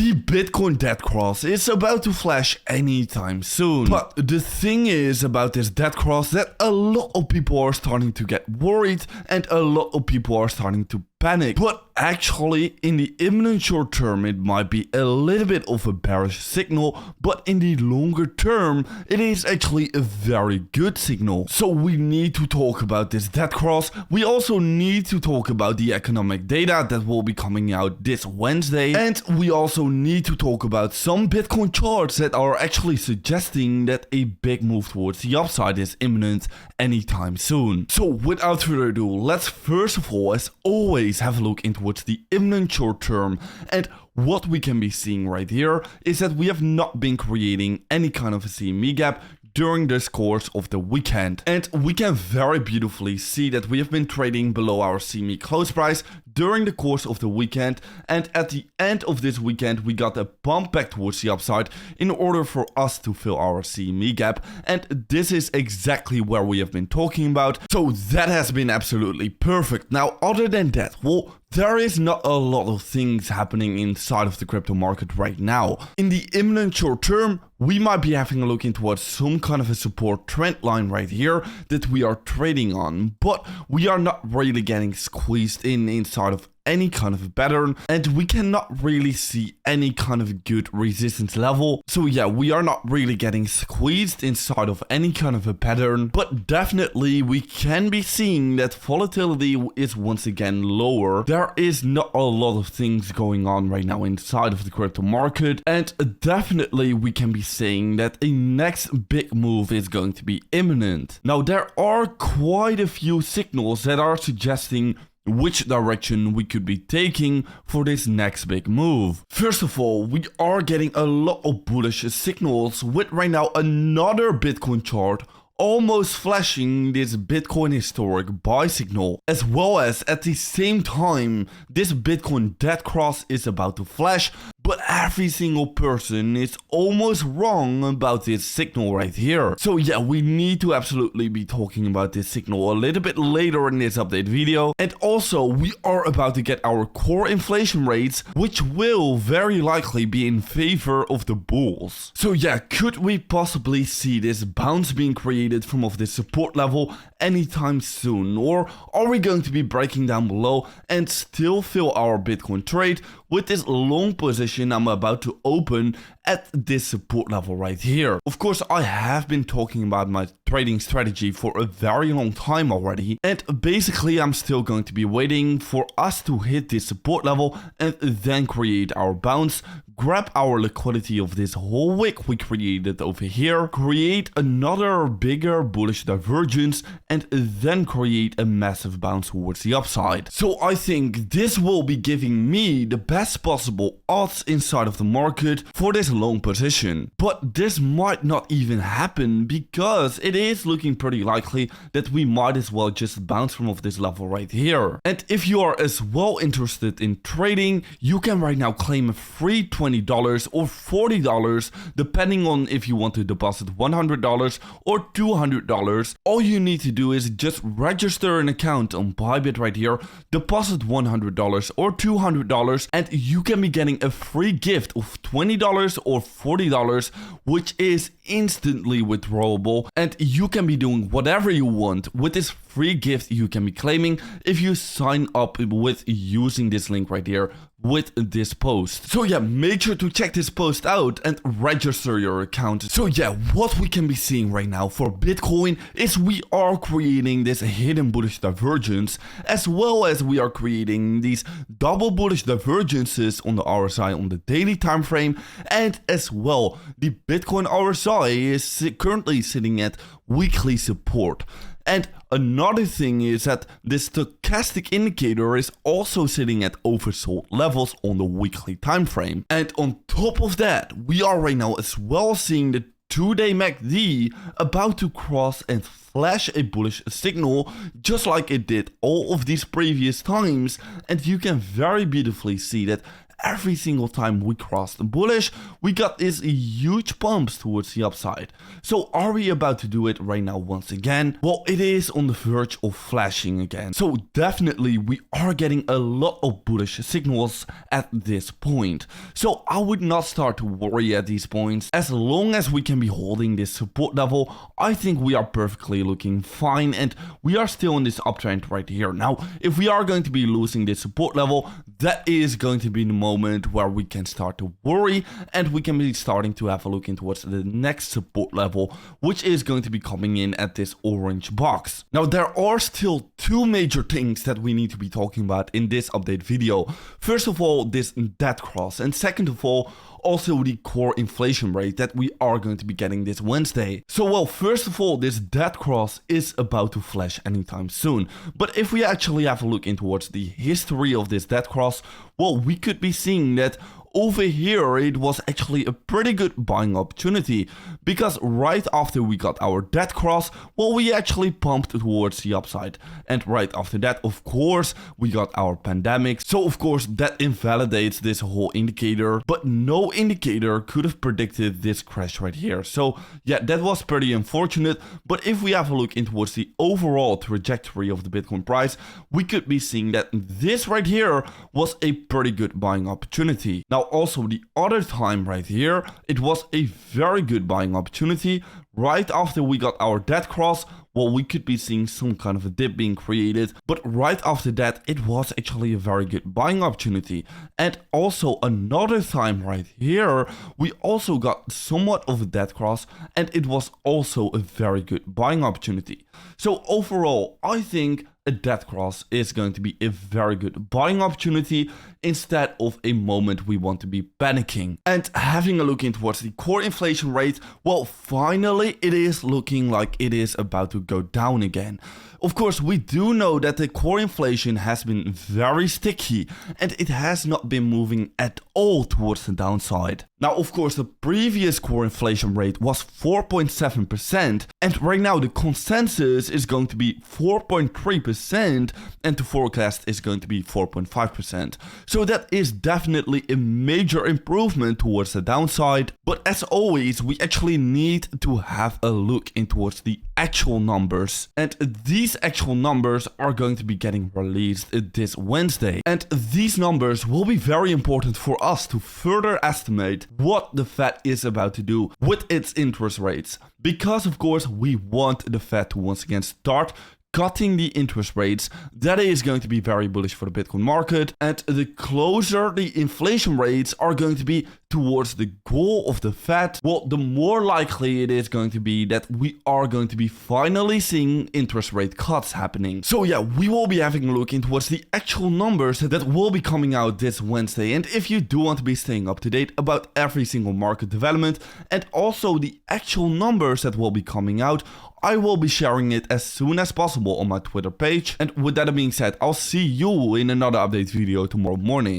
The Bitcoin dead cross is about to flash anytime soon. But the thing is about this dead cross that a lot of people are starting to get worried and a lot of people are starting to panic. But actually, in the imminent short term, it might be a little bit of a bearish signal, but in the longer term, it is actually a very good signal. So we need to talk about this dead cross. We also need to talk about the economic data that will be coming out this Wednesday. And we also need to talk about some Bitcoin charts that are actually suggesting that a big move towards the upside is imminent anytime soon. So without further ado, let's first of all, as always, have a look into what's the imminent short term. And what we can be seeing right here is that we have not been creating any kind of a CME gap during this course of the weekend. And we can very beautifully see that we have been trading below our CME close price during the course of the weekend, and at the end of this weekend we got a bump back towards the upside in order for us to fill our CME gap, and this is exactly where we have been talking about. So that has been absolutely perfect. Now, other than that, well, there is not a lot of things happening inside of the crypto market right now. In the imminent short term, we might be having a look into what some kind of a support trend line right here that we are trading on, but we are not really getting squeezed inside of any kind of a pattern, and we cannot really see any kind of good resistance level. So yeah, we are not really getting squeezed inside of any kind of a pattern, but definitely we can be seeing that volatility is once again lower. There is not a lot of things going on right now inside of the crypto market, and definitely we can be saying that a next big move is going to be imminent. Now, there are quite a few signals that are suggesting which direction we could be taking for this next big move. First of all, we are getting a lot of bullish signals with right now another Bitcoin chart almost flashing this Bitcoin historic buy signal, as well as at the same time this Bitcoin dead cross is about to flash. But every single person is almost wrong about this signal right here. So yeah, we need to absolutely be talking about this signal a little bit later in this update video. And also, we are about to get our core inflation rates, which will very likely be in favor of the bulls. So yeah, could we possibly see this bounce being created from off this support level anytime soon? Or are we going to be breaking down below and still fill our Bitcoin trade with this long position I'm about to open at this support level right here? Of course, I have been talking about my trading strategy for a very long time already, and basically I'm still going to be waiting for us to hit this support level and then create our bounce, grab our liquidity of this whole wick we created over here, create another bigger bullish divergence, and then create a massive bounce towards the upside. So I think this will be giving me the best possible odds inside of the market for this long position. But this might not even happen because it is looking pretty likely that we might as well just bounce from off this level right here. And if you are as well interested in trading, you can right now claim a free $20 or $40 depending on if you want to deposit $100 or $200. All you need to do is just register an account on Bybit right here, deposit $100 or $200, and you can be getting a free gift of $20 or $40, which is instantly withdrawable, and you can be doing whatever you want with this free gift you can be claiming if you sign up with using this link right here with this post. So yeah, make sure to check this post out and register your account. So yeah, what we can be seeing right now for Bitcoin is we are creating this hidden bullish divergence, as well as we are creating these double bullish divergences on the RSI on the daily time frame, and as well the Bitcoin RSI is currently sitting at weekly support. And another thing is that the stochastic indicator is also sitting at oversold levels on the weekly time frame. And on top of that, we are right now as well seeing the 2-day MACD about to cross and flash a bullish signal, just like it did all of these previous times. And you can very beautifully see that every single time we crossed bullish, we got these huge pumps towards the upside. So are we about to do it right now once again? Well, it is on the verge of flashing again. So definitely we are getting a lot of bullish signals at this point. So I would not start to worry at these points. As long as we can be holding this support level, I think we are perfectly looking fine, and we are still in this uptrend right here. Now, if we are going to be losing this support level, that is going to be the moment where we can start to worry, and we can be starting to have a look in towards the next support level, which is going to be coming in at this orange box. Now, there are still two major things that we need to be talking about in this update video. First of all, this dead cross, and second of all, also the core inflation rate that we are going to be getting this Wednesday. So well, first of all, this dead cross is about to flash anytime soon. But if we actually have a look in towards the history of this dead cross, well, we could be seeing that over here it was actually a pretty good buying opportunity, because right after we got our dead cross, well, we actually pumped towards the upside, and right after that, of course, we got our pandemic. So of course that invalidates this whole indicator, but no indicator could have predicted this crash right here. So yeah, that was pretty unfortunate. But if we have a look in towards the overall trajectory of the Bitcoin price, we could be seeing that this right here was a pretty good buying opportunity. Now, also the other time right here, it was a very good buying opportunity. Right after we got our dead cross, well, we could be seeing some kind of a dip being created, but right after that, it was actually a very good buying opportunity. And also another time right here, we also got somewhat of a dead cross, and it was also a very good buying opportunity. So overall, I think a dead cross is going to be a very good buying opportunity instead of a moment we want to be panicking. And having a look in towards the core inflation rate, well, finally it is looking like it is about to go down again. Of course, we do know that the core inflation has been very sticky, and it has not been moving at all towards the downside. Now, of course, the previous core inflation rate was 4.7%, and right now the consensus is going to be 4.3%, and the forecast is going to be 4.5%. So that is definitely a major improvement towards the downside. But as always, we actually need to have a look in towards the actual numbers, and these actual numbers are going to be getting released this Wednesday, and these numbers will be very important for us to further estimate what the Fed is about to do with its interest rates, because of course we want the Fed to once again start cutting the interest rates. That is going to be very bullish for the Bitcoin market, and the closer the inflation rates are going to be towards the goal of the Fed, well, the more likely it is going to be that we are going to be finally seeing interest rate cuts happening. So yeah, we will be having a look into what's the actual numbers that will be coming out this Wednesday. And if you do want to be staying up to date about every single market development and also the actual numbers that will be coming out, I will be sharing it as soon as possible on my Twitter page. And with that being said, I'll see you in another update video tomorrow morning.